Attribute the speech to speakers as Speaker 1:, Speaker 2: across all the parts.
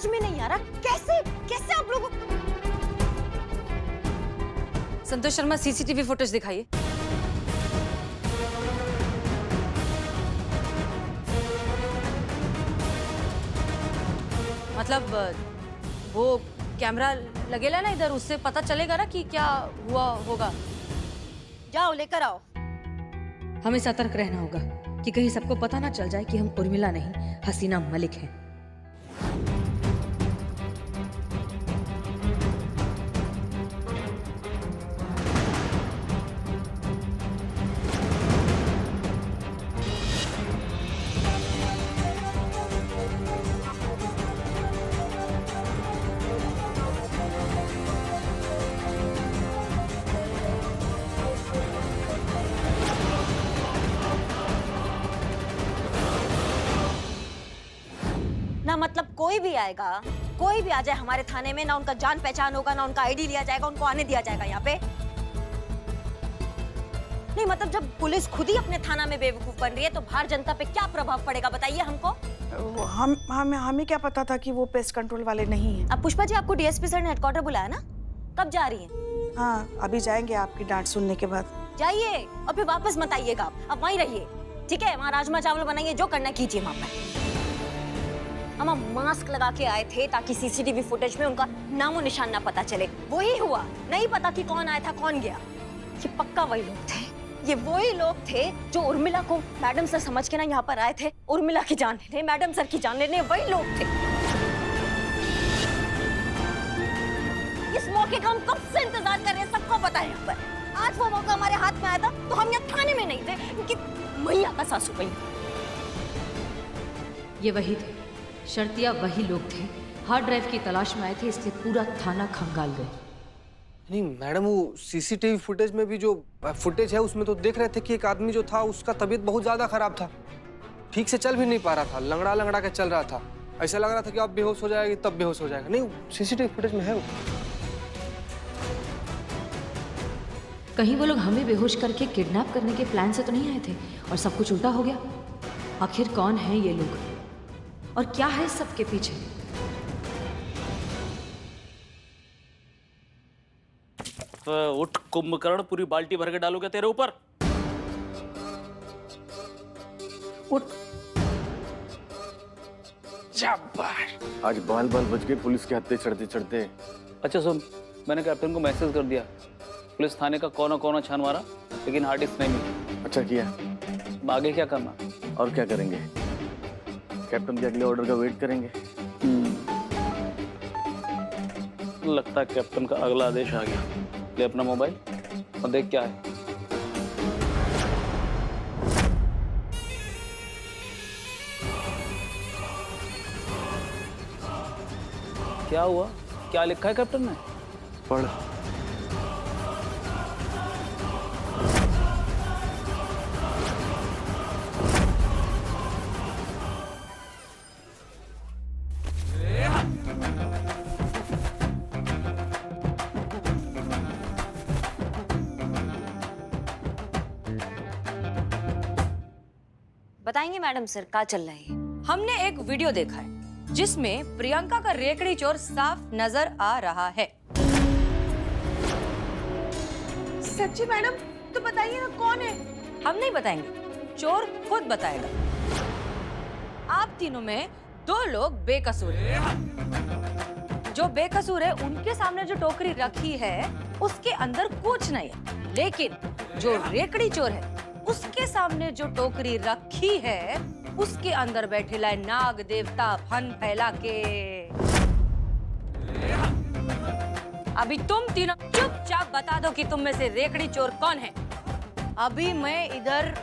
Speaker 1: में नहीं आ रहा, कैसे कैसे आप लोगों।
Speaker 2: संतोष शर्मा, सीसीटीवी फुटेज दिखाइए। मतलब वो कैमरा लगेला ना इधर, उससे पता चलेगा ना कि क्या हुआ होगा।
Speaker 1: जाओ लेकर आओ।
Speaker 2: हमें सतर्क रहना होगा कि कहीं सबको पता ना चल जाए कि हम उर्मिला नहीं हसीना मलिक हैं।
Speaker 1: ना मतलब कोई भी आएगा, कोई भी आ जाए हमारे थाने में, ना उनका जान पहचान होगा, ना उनका आईडी लिया जाएगा, उनको आने दिया जाएगा यहाँ पे। नहीं मतलब जब पुलिस खुद ही अपने थाना में बेवकूफ बन रही है तो बाहर जनता पे क्या प्रभाव पड़ेगा बताइए हमको।
Speaker 3: हमें क्या पता था कि वो पेस्ट कंट्रोल वाले नहीं हैं।
Speaker 1: अब पुष्पा जी, आपको डीएसपी सर ने हेडक्वार्टर बुलाया ना, कब जा रही हैं?
Speaker 3: हाँ, अभी जाएंगे आपकी डांट सुनने के बाद।
Speaker 1: जाइए और फिर वापस मत आइएगा, आप वहीं रहिए, ठीक है? वहाँ राजमा चावल बनाइए, जो करना कीजिए वहाँ पे। हम मास्क लगा के आए थे ताकि सीसीटीवी फुटेज में उनका नामो निशान ना पता चले। वही हुआ, नहीं पता कि कौन आया था कौन गया। ये पक्का वही लोग थे, ये वही लोग थे जो उर्मिला को मैडम सर समझ के ना यहाँ पर आए थे, उर्मिला की जान लेने, मैडम सर की जान लेने, वही लोग थे। इस मौके का हम कब से इंतजार कर रहे हैं, सबको पता है यहाँ पर। आज वो मौका हमारे हाथ में आया था तो हम यहाँ थाने में नहीं थे, क्योंकि मैया का सासू बहन।
Speaker 2: ये वही थे, शर्तिया वही लोग थे, हार्ड ड्राइव की तलाश में आए थे, इसलिए पूरा थाना खंगाल गए।
Speaker 4: नहीं मैडम, वो सीसीटीवी फुटेज में भी जो फुटेज है उसमें तो देख रहे थे कि एक आदमी जो था उसका तबीयत बहुत ज्यादा खराब था, ठीक से चल भी नहीं पा रहा था, लंगड़ा लंगड़ा के चल रहा था, ऐसा लग रहा था कि अब बेहोश हो जाएगी तब बेहोश हो जाएगा। नहीं, सीसीटीवी फुटेज में है वो।
Speaker 2: कहीं वो लोग हमें बेहोश करके किडनैप करने के प्लान से तो नहीं आए थे और सब कुछ उल्टा हो गया। आखिर कौन है ये लोग और क्या है इस सबके पीछे?
Speaker 5: तो उठ कुंभकर्ण, पूरी बाल्टी भर के डालोगे तेरे ऊपर।
Speaker 4: उठ। शाबाश।
Speaker 6: आज बाल बाल बच गए पुलिस के हत्थे चढ़ते चढ़ते।
Speaker 5: अच्छा सुन, मैंने कैप्टन को मैसेज कर दिया, पुलिस थाने का कोना कोना छान मारा, लेकिन हार्ड डिस्क नहीं मिली।
Speaker 6: अच्छा किया।
Speaker 5: आगे क्या करना?
Speaker 6: और क्या करेंगे, कैप्टन के अगले ऑर्डर का वेट करेंगे।
Speaker 5: लगता है कैप्टन का अगला आदेश आ गया। ले अपना मोबाइल और देख क्या है। क्या हुआ? क्या लिखा है कैप्टन ने?
Speaker 6: पढ़।
Speaker 1: बताएंगे मैडम सर क्या चल रहा है?
Speaker 2: हमने एक वीडियो देखा है जिसमें प्रियंका का रेकड़ी चोर साफ नजर आ रहा है।
Speaker 3: सच्ची मैडम? तो बताइए ना कौन है।
Speaker 2: हम नहीं बताएंगे, चोर खुद बताएगा। आप तीनों में दो लोग बेकसूर हैं। जो बेकसूर है उनके सामने जो टोकरी रखी है उसके अंदर कुछ नहीं है, लेकिन जो रेकड़ी चोर है उसके सामने जो टोकरी रखी है उसके अंदर बैठे लाए नाग देवता फन फैला के। अभी तुम तीनों चुपचाप बता दो कि तुम में से रेकड़ी चोर कौन है। अभी मैं इधर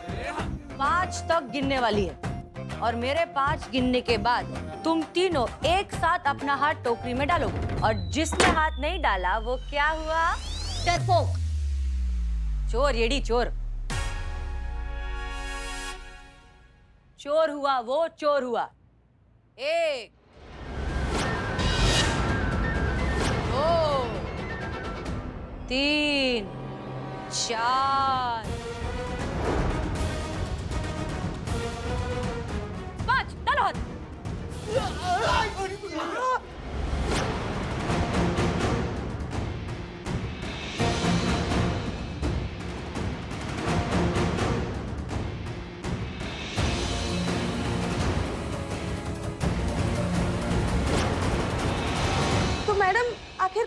Speaker 2: 5 तक गिनने वाली है और मेरे 5 गिनने के बाद तुम तीनों एक साथ अपना हाथ टोकरी में डालोगे और जिसने हाथ नहीं डाला वो क्या हुआ? डरपोक, चोर, येड़ी चोर। चोर हुआ वो, चोर हुआ। 1 2 3 4 5 डालो हाथ।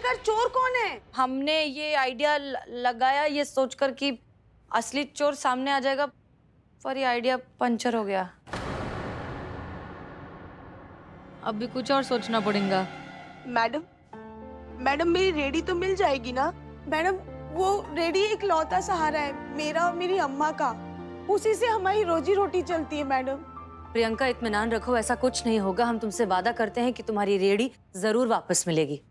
Speaker 3: आखिरकार चोर कौन है?
Speaker 2: हमने ये आइडिया लगाया ये सोचकर कि असली चोर सामने आ जाएगा, पर ये आइडिया पंचर हो गया। अब भी कुछ और सोचना पड़ेगा।
Speaker 7: मैडम, मैडम मेरी रेडी तो मिल जाएगी ना?
Speaker 3: मैडम वो रेडी इकलौता सहारा है मेरा और मेरी अम्मा का, उसी से हमारी रोजी रोटी चलती है मैडम।
Speaker 2: प्रियंका इत्मीनान रखो, ऐसा कुछ नहीं होगा। हम तुमसे वादा करते हैं कि तुम्हारी रेडी जरूर वापस मिलेगी।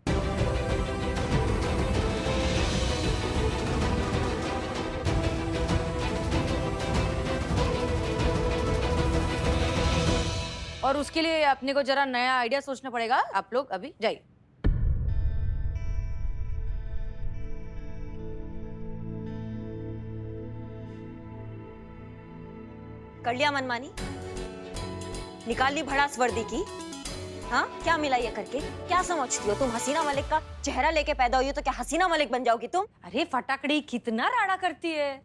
Speaker 2: और उसके लिए अपने को जरा नया आइडिया सोचना पड़ेगा। आप लोग अभी जाइए।
Speaker 1: कर लिया मनमानी, निकाल ली भड़ास वर्दी की। हाँ, क्या मिला ये करके? क्या समझती हो तुम? हसीना मलिक का चेहरा लेके पैदा हुई हो तो क्या हसीना मलिक बन जाओगी तुम?
Speaker 2: अरे फटाकड़ी कितना राड़ा करती है।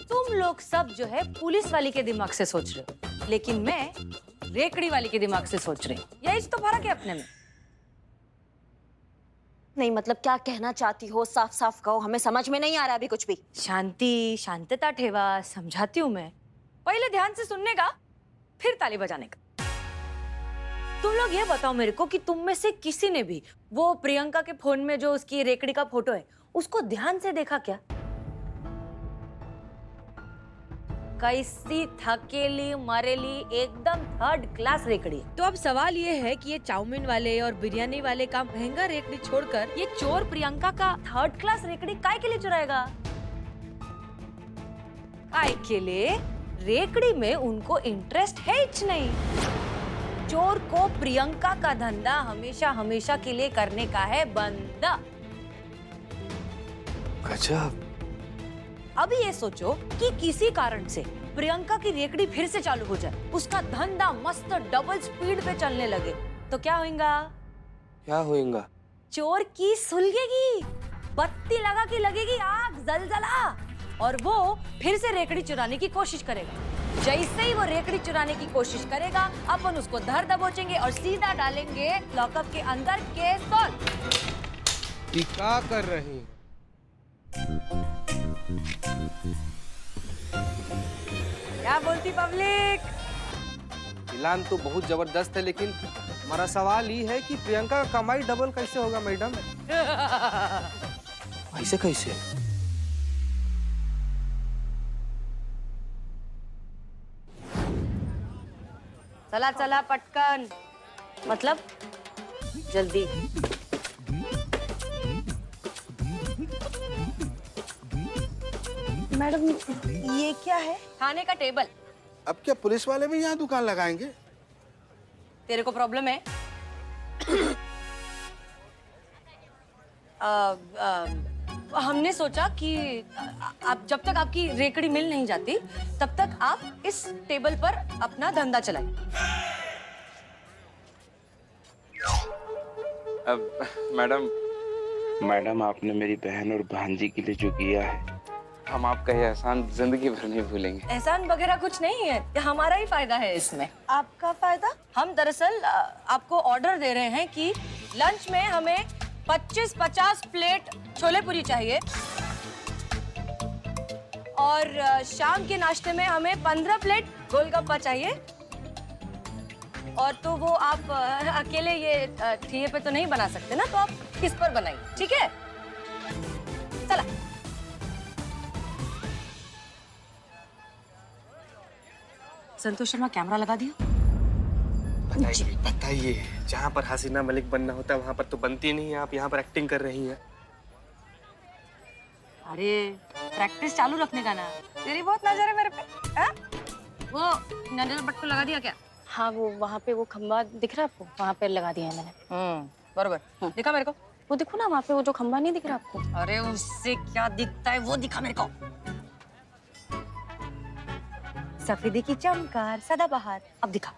Speaker 2: तुम लोग सब जो है पुलिस वाली के दिमाग से सोच रहे हो, लेकिन मैं रेकड़ी वाली के दिमाग से सोच रही हूँ। यही तो फर्क है अपने में।
Speaker 1: नहीं मतलब क्या कहना चाहती हो? साफ साफ कहो, हमें समझ में नहीं आ रहा अभी कुछ भी।
Speaker 2: शांति, शांतता ठेवा, समझाती हूँ मैं। पहले ध्यान से सुनने का, फिर ताली बजाने का। तुम लोग ये बताओ मेरे को कि तुम में से किसी ने भी वो प्रियंका के फोन में जो उसकी रेकड़ी का फोटो है उसको ध्यान से देखा क्या? कैसी थकेली मरेली एकदम थर्ड क्लास रेकड़ी। तो अब सवाल ये है कि ये चाउमीन वाले और बिरयानी वाले का महंगा रेकड़ी छोड़कर ये चोर प्रियंका का थर्ड क्लास रेकड़ी काय के लिए चुराएगा? काय के लिए? रेकड़ी में उनको इंटरेस्ट है ही नहीं। चोर को प्रियंका का धंधा हमेशा हमेशा के लिए करने का है बंद।
Speaker 4: गजब।
Speaker 2: अभी ये सोचो कि किसी कारण से प्रियंका की रेकड़ी फिर से चालू हो जाए, उसका धंधा मस्त डबल स्पीड पे चलने लगे, तो क्या होगा?
Speaker 4: क्या होएगा?
Speaker 2: चोर की सुलगेगी, बत्ती लगा के लगेगी आग, जलजला, और वो फिर से रेकड़ी चुराने की कोशिश करेगा। जैसे ही वो रेकड़ी चुराने की कोशिश करेगा, अपन उसको धर दबोचेंगे और सीधा डालेंगे लॉकअप के अंदर केस सॉल्व।
Speaker 4: ये क्या कर रही हैं?
Speaker 2: क्या बोलती पब्लिक?
Speaker 4: प्लान तो बहुत जबरदस्त है, लेकिन हमारा सवाल ये है कि प्रियंका का कमाई डबल कैसे होगा मैडम? ऐसे कैसे?
Speaker 2: चला चला पटकन, मतलब जल्दी।
Speaker 3: मैडम ये क्या है?
Speaker 2: खाने का टेबल।
Speaker 8: अब क्या पुलिस वाले भी यहाँ दुकान लगाएंगे?
Speaker 2: तेरे को प्रॉब्लम है? हमने सोचा कि आप जब तक आपकी रेकड़ी मिल नहीं जाती तब तक आप इस टेबल पर अपना धंधा चलाएं।
Speaker 6: मैडम,
Speaker 8: मैडम आपने मेरी बहन और भांजी के लिए जो किया है,
Speaker 6: हम आपका ये एहसान जिंदगी भर नहीं भूलेंगे।
Speaker 2: एहसान वगैरह कुछ नहीं है, ये हमारा ही फायदा है इसमें।
Speaker 3: आपका फायदा?
Speaker 2: हम दरअसल आपको ऑर्डर दे रहे हैं कि लंच में हमें 25-50 प्लेट छोले पूरी चाहिए और शाम के नाश्ते में हमें 15 प्लेट गोलगप्पा चाहिए। और तो वो आप अकेले ये ठिये पे तो नहीं बना सकते ना, तो आप किस पर बनाइए, ठीक है? चला। संतोष शर्मा कैमरा लगा दिया।
Speaker 4: बताइए बताइए, जहाँ पर हसीना मलिक बनना होता है वहाँ पर तो बनती नहीं है, आप यहाँ पर एक्टिंग कर रही हैं।
Speaker 2: अरे प्रैक्टिस चालू रखने का ना, तेरी बहुत नजर है मेरे पे। हाँ? वो नजर बट्टू लगा दिया क्या?
Speaker 9: हाँ वो वहाँ पे वो खंबा दिख रहा है आपको, वहाँ पे लगा दिया है मैंने।
Speaker 2: बरोबर। दिखा मेरे को।
Speaker 9: वो देखो ना वहाँ पे वो जो खंबा नहीं दिख रहा आपको?
Speaker 2: अरे उससे क्या दिखता है वो दिखा मेरे को। सफेदी की चमकार सदाबहार, अब दिखा।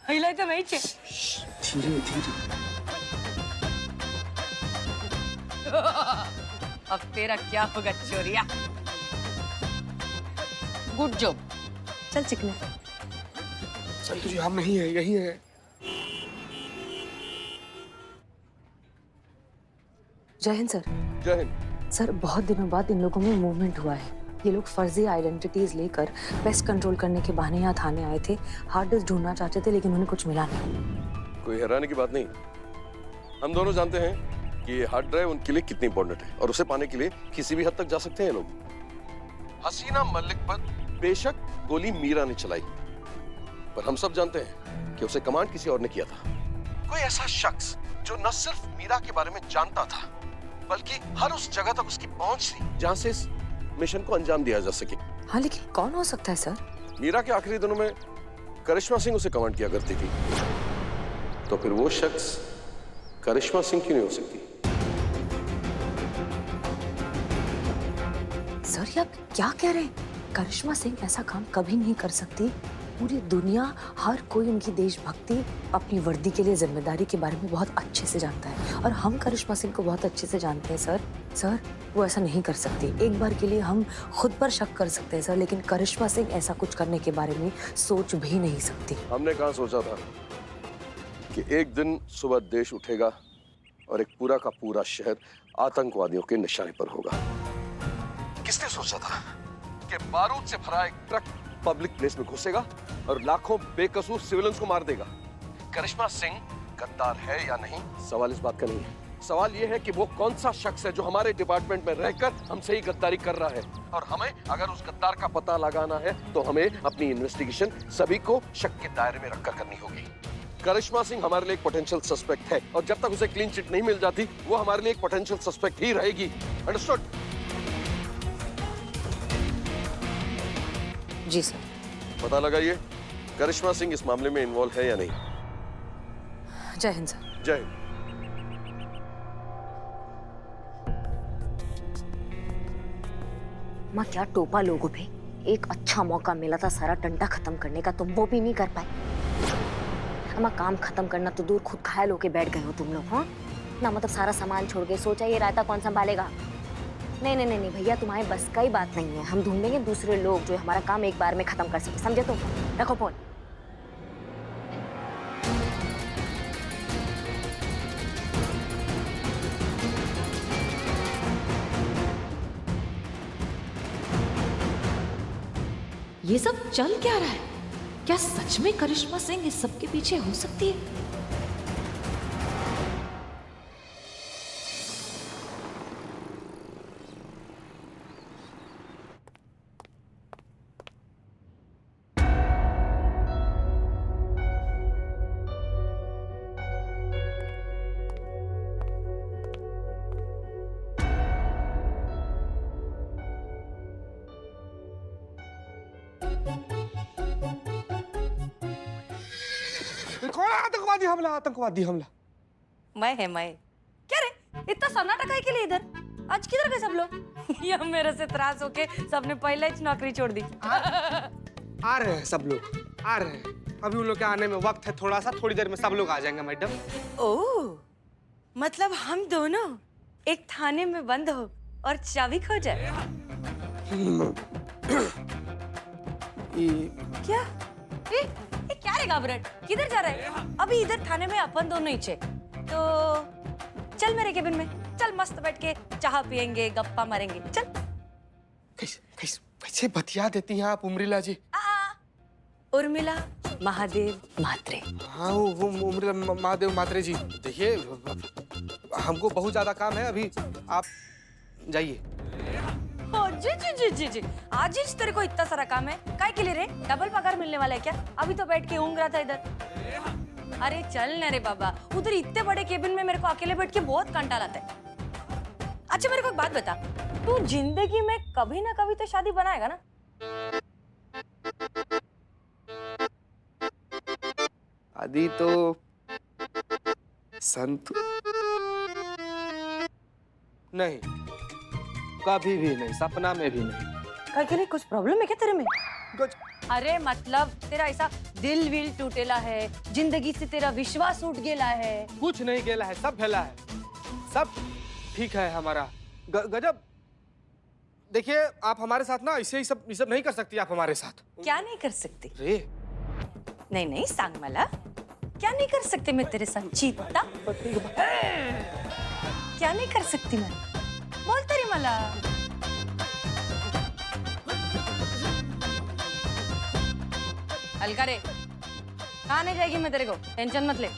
Speaker 2: हाईलाइट तो वही
Speaker 4: धीरे धीरे।
Speaker 2: अब तेरा क्या होगा चोरिया? Good job. चल चिकने।
Speaker 4: संतु जी हम नहीं है, यही है।
Speaker 10: जय हिंद सर।
Speaker 6: जय हिंद।
Speaker 10: सर बहुत दिनों बाद इन लोगों में मूवमेंट हुआ है। ये लोग फर्जी आइडेंटिटीज लेकर पेस्ट कंट्रोल करने के बहाने यहाँ थाने आए थे। हार्ड डिस्क ढूंढना चाहते थे लेकिन उन्हें कुछ मिला नहीं।
Speaker 6: कोई हैरानी की बात नहीं। हम दोनों जानते हैं कि ये हार्ड ड्राइव उनके लिए कितनी इंपॉर्टेंट है और उसे पाने के लिए किसी भी हद तक जा सकते हैं लोग। हसीना मलिक पर बेशक गोली मीरा ने चलाई, पर हम सब जानते हैं कि उसे कमांड किसी और ने किया था। कोई ऐसा शख्स जो न सिर्फ मीरा के बारे में जानता था बल्कि हर उस जगह तक उसकी पहुंच थी जहां से इस मिशन को अंजाम दिया जा सके।
Speaker 10: हाँ लेकिन कौन हो सकता है सर?
Speaker 6: मीरा के आखिरी दिनों में करिश्मा सिंह उसे कमांड किया करती थी, तो फिर वो शख्स करिश्मा सिंह क्यों नहीं हो सकती?
Speaker 10: सर ये आप क्या कह रहे हैं? करिश्मा सिंह ऐसा काम कभी नहीं कर सकती। पूरी दुनिया, हर कोई उनकी देशभक्ति, अपनी वर्दी के लिए जिम्मेदारी के बारे में बहुत अच्छे से जानता है और हम करिश्मा सिंह को बहुत अच्छे से जानते हैं सर। सर वो ऐसा नहीं कर सकती। एक बार के लिए हम खुद पर शक कर सकते हैं सर, लेकिन करिश्मा सिंह ऐसा कुछ करने के बारे में सोच भी नहीं सकती।
Speaker 6: हमने कहाँ सोचा था कि एक दिन सुबह देश उठेगा और एक पूरा का पूरा शहर आतंकवादियों के निशाने पर होगा। किसने सोचा था कि बारूद से भरा एक ट्रक पब्लिक प्लेस में घुसेगा और लाखों बेकसूर सिविलियंस को मार देगा? करिश्मा सिंह गद्दार है या नहीं, सवाल इस बात का नहीं है। सवाल यह है कि वो कौन सा शख्स है जो हमारे डिपार्टमेंट में रहकर हमसे ही गद्दारी कर रहा है, और हमें अगर उस गद्दार का पता लगाना है तो हमें अपनी इन्वेस्टिगेशन सभी को शक के दायरे में रखकर करनी होगी। करिश्मा सिंह हमारे लिए एक पोटेंशियल सस्पेक्ट है और जब तक उसे क्लीन चिट नहीं मिल जाती वो हमारे लिए एक पोटेंशियल सस्पेक्ट ही रहेगी। अंडरस्टूड?
Speaker 10: जी सर।
Speaker 6: पता लगाइए करिश्मा सिंह इस मामले में इन्वॉल्व है या नहीं।
Speaker 10: जय हिंद सर।
Speaker 6: जय हिंद।
Speaker 1: माँ क्या टोपा लोगों पे, एक अच्छा मौका मिला था सारा टंटा खत्म करने का, तुम वो भी नहीं कर पाए। अम्मा काम खत्म करना तो दूर, खुद घायल होके बैठ गए हो तुम लोग। हाँ ना, मतलब सारा सामान छोड़ के सोचा ये रायता कौन संभालेगा। नहीं नहीं नहीं भैया, तुम्हारे बस का ही बात नहीं है। हम ढूंढेंगे दूसरे लोग जो हमारा काम एक बार में खत्म कर सके, समझे तुम? रखो फोन।
Speaker 2: ये सब चल क्या रहा है? क्या सच में करिश्मा सिंह इस सब के पीछे हो सकती है?
Speaker 4: कौन है? आतंकवादी हमला, आतंकवादी हमला।
Speaker 2: मैं क्या रे, इतना सन्नाटा काहे के लिए इधर? आज किधर गए सब लोग? ये मेरे से त्रास होके सबने पहले ही नौकरी छोड़ दी।
Speaker 4: आ रहे हैं सब लोग, आ रहे हैं। अभी उन लोग के आने में वक्त है थोड़ा सा, थोड़ी देर में सब लोग आ जाएंगे मैडम।
Speaker 2: ओह, मतलब हम दोनों एक थाने में बंद हो और चाबी खो जाए। क्या? ए, क्या रे घबराहट? किधर जा रहा है? अभी इधर थाने में अपन दोनों ही चे। तो चल मेरे केबिन में, चल मस्त बैठ के चाह पियेंगे, गप्पा मारेंगे, चल।
Speaker 4: कैसे बतिया देती हैं आप उर्मिला जी?
Speaker 2: उर्मिला महादेव म्हात्रे।
Speaker 4: हाँ वो उर्मिला महादेव म्हात्रे जी। देखिए हमको बहुत ज्यादा काम है अभी, आप जाइए।
Speaker 2: जी जी जी जी जी, आज ही तेरे को इतना सारा काम है, काय के लिए रे? डबल पगार मिलने वाला है क्या? अभी तो बैठ के ऊँग रहा था इधर। अरे चल ना रे बाबा, उधर इतने बड़े केबिन में मेरे को अकेले बैठ के बहुत कंटाल आता है। अच्छा मेरे को एक बात बता, तू जिंदगी में कभी ना कभी तो शादी बनाएगा ना?
Speaker 4: आदि तो संत नहीं, कभी भी नहीं, सपना में भी नहीं।
Speaker 2: काय के लिए कुछ प्रॉब्लम है क्या तेरे में? अरे मतलब तेरा ऐसा दिल विल टूटेला है, जिंदगी से तेरा विश्वास उठ गेला है?
Speaker 4: कुछ नहीं गेला है, सब भेला है, सब ठीक है हमारा। गजब। देखिए आप हमारे साथ ना ऐसे ही सब नहीं कर सकती आप हमारे साथ।
Speaker 2: क्या नहीं कर सकती?
Speaker 4: रे
Speaker 2: नहीं नहीं सांग मला क्या नहीं कर सकते मैं तेरे साथ चीता क्या नहीं कर सकती मैं बोल तरी मला हल्का रे कहाँ नहीं जाएगी मैं तेरे को टेंशन मत ले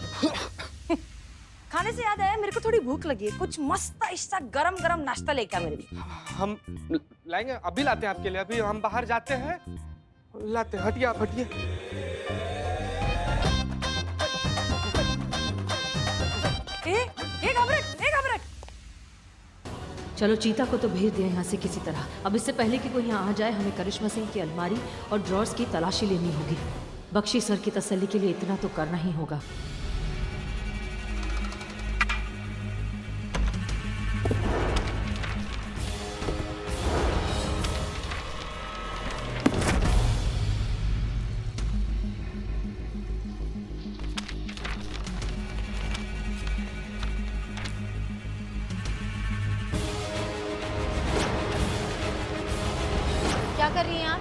Speaker 2: खाने से याद आया मेरे को थोड़ी भूख लगी है कुछ मस्त ऐसा गरम गरम नाश्ता लेके आ मेरे लिए
Speaker 4: हम लाएंगे, अभी लाते हैं आपके लिए। अभी हम बाहर जाते हैं, लाते हैं। हटिए आप, हटिए।
Speaker 2: घबराहट
Speaker 10: चलो चीता को तो भेज दिया यहाँ से किसी तरह। अब इससे पहले कि कोई यहाँ आ जाए हमें करिश्मा सिंह की अलमारी और ड्रॉर्स की तलाशी लेनी होगी। बख्शी सर की तसल्ली के लिए इतना तो करना ही होगा।
Speaker 9: क्या कर रही हैं आप?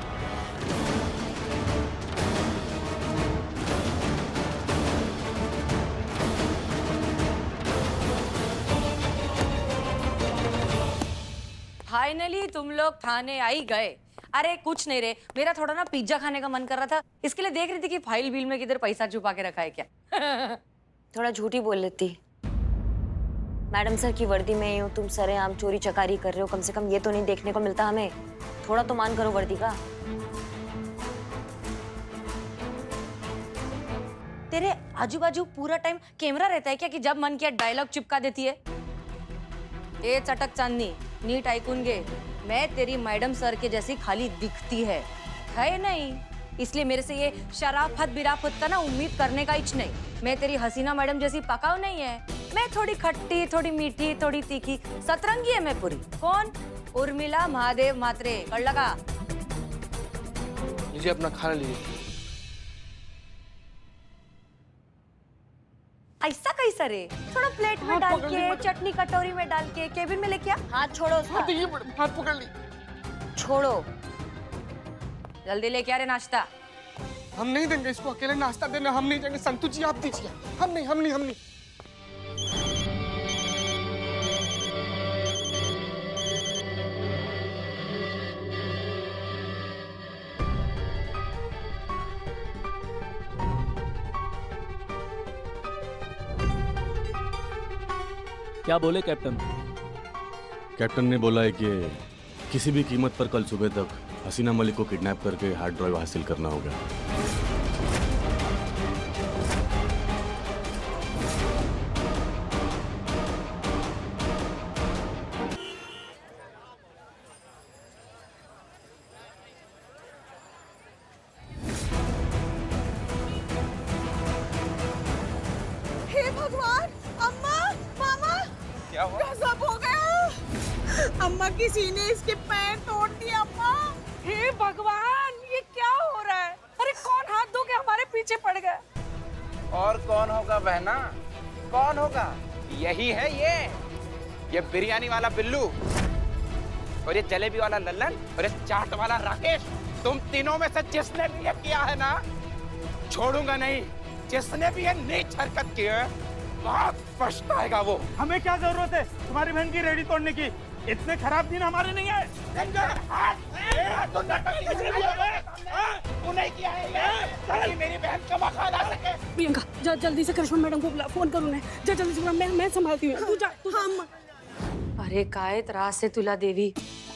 Speaker 2: फाइनली तुम लोग थाने आई गए। अरे कुछ नहीं रे, मेरा थोड़ा ना पिज्जा खाने का मन कर रहा था, इसके लिए देख रही थी कि फाइल बिल में किधर पैसा छुपा के रखा है क्या।
Speaker 1: थोड़ा झूठी बोल लेती। मैडम सर की वर्दी में ही हूँ, तुम सरेआम चोरी चकारी कर रहे हो, कम से कम ये तो नहीं देखने को मिलता हमें। थोड़ा तो मान करो वर्दी का।
Speaker 2: तेरे आजू बाजू पूरा टाइम कैमरा रहता है क्या कि जब मन किया डायलॉग चिपका देती है? ए चटक चांदनी, नीट ऐकून घे, मैं तेरी मैडम सर के जैसी खाली दिखती है नहीं, इसलिए मेरे से ये शराफत बिराफत का ना उम्मीद करने का इच नहीं। मैं तेरी हसीना मैडम जैसी पकाऊ नहीं है, मैं थोड़ी खट्टी, थोड़ी मीठी, थोड़ी तीखी, सतरंगी है मैं पूरी। कौन? उर्मिला महादेव मात्रे, कळलं का?
Speaker 4: लीजिए अपना खाना लीजिए।
Speaker 2: ऐसा कैसा रे? थोड़ा प्लेट में डाल के, चटनी कटोरी में डाल के केबिन में लेके आ।
Speaker 1: हाथ छोड़ो उसका।
Speaker 4: हाथ पकड़ ली।
Speaker 1: छोड़ो।
Speaker 2: जल्दी लेके आ रे नाश्ता।
Speaker 4: हम नहीं देंगे इसको अकेले नाश्ता देना, हम नहीं देंगे। संतु जी आप दीजिए। हम नहीं।
Speaker 5: क्या बोले कैप्टन?
Speaker 11: कैप्टन ने बोला है कि किसी भी कीमत पर कल सुबह तक हसीना मलिक को किडनैप करके हार्ड ड्राइव हासिल करना होगा।
Speaker 3: हे भगवान, अम्मा, मामा,
Speaker 4: क्या हुआ?
Speaker 3: गजब हो गया। अम्मा किसी ने इसके पैर तोड़ दिए। अम्मा, हे भगवान, ये क्या हो रहा है? अरे कौन हाथ धो के हमारे पीछे पड़ गया?
Speaker 8: और कौन होगा बहना, कौन होगा? यही है ये बिरयानी वाला बिल्लू और ये जलेबी वाला लल्लन और ये चाट वाला राकेश। तुम तीनों में से जिसने भी ये किया है ना, छोड़ूंगा नहीं। जिसने भी ये नीच हरकत की है बहुत पछताएगा वो।
Speaker 12: हमें क्या जरूरत है तुम्हारी बहन की रेडी तोड़ने की? इतने खराब दिन हमारे नहीं है।
Speaker 8: मेरी बहन का मकान आ सके।
Speaker 7: प्रियंका जा जल्दी से करिश्मा मैडम को फोन करूँ ना। जा जल्दी से, मैं संभालती हूँ। तू जा।
Speaker 2: अरे काय त्रास है तुला देवी,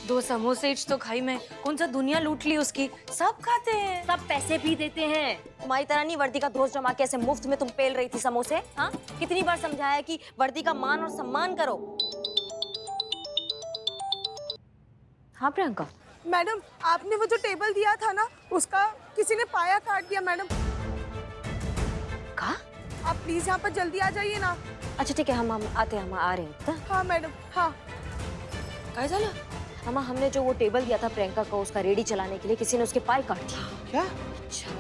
Speaker 2: 2 समोसे तो खाई मैं, कौन सा दुनिया लूट ली उसकी। सब खाते हैं,
Speaker 1: सब पैसे भी देते हैं। तुम्हारी तरह नहीं वर्दी का धोस जमा के ऐसे मुफ्त में तुम पेल रही थी समोसे। हाँ, कितनी बार समझाया कि वर्दी का मान और सम्मान करो। हाँ प्रियंका।
Speaker 3: मैडम, आपने वो जो टेबल दिया था ना, उसका किसी ने पाया काट दिया। मैडम
Speaker 1: कहा?
Speaker 3: आप प्लीज यहाँ पर जल्दी आ जाइए ना।
Speaker 1: अच्छा ठीक है, हम आते हैं, हम आ रहे हैं।
Speaker 3: हाँ मैडम, हाँ।
Speaker 1: क्या झाला? अम्मा, हमने जो वो टेबल दिया था प्रियंका को उसका रेडी चलाने के लिए, किसी ने उसके पाय काट दिया।
Speaker 4: क्या?
Speaker 1: अच्छा,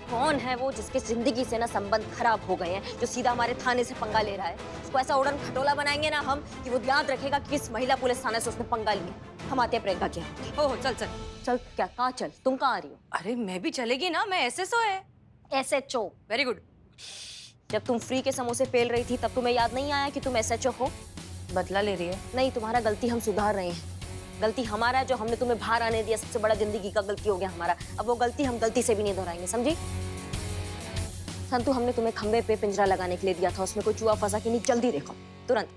Speaker 1: कौन है वो जिसके जिंदगी से ना संबंध खराब हो गए हैं, जो सीधा हमारे थाने से पंगा ले रहा है? उसको ऐसा उड़न खटोला बनाएंगे ना हम कि वो याद रखेगा कि किस महिला पुलिस थाने से उसने पंगा लिया। हम आते हैं प्रियंका के यहाँ।
Speaker 2: ओह चल चल
Speaker 1: चल। क्या? कहाँ चल? तुम कहाँ आ रही हो?
Speaker 2: अरे मैं भी चलेगी ना, मैं एसएसओ है।
Speaker 1: SHO।
Speaker 2: Very good.
Speaker 1: जब तुम फ्री के समोसे पेल रही थी तब तुम्हें याद नहीं आया कि तुम SHO हो?
Speaker 2: बदला ले रही है?
Speaker 1: नहीं, तुम्हारा गलती हम सुधार रहे हैं। गलती हमारा है जो हमने तुम्हें बाहर आने दिया, सबसे बड़ा जिंदगी का गलती हो गया हमारा। अब वो गलती हम गलती से भी नहीं दोहराएंगे, समझी? संतु, हमने तुम्हें खंबे पे पिंजरा लगाने के लिए दिया था, उसमें कोई चूहा फंसा कि नहीं? जल्दी देखो, तुरंत।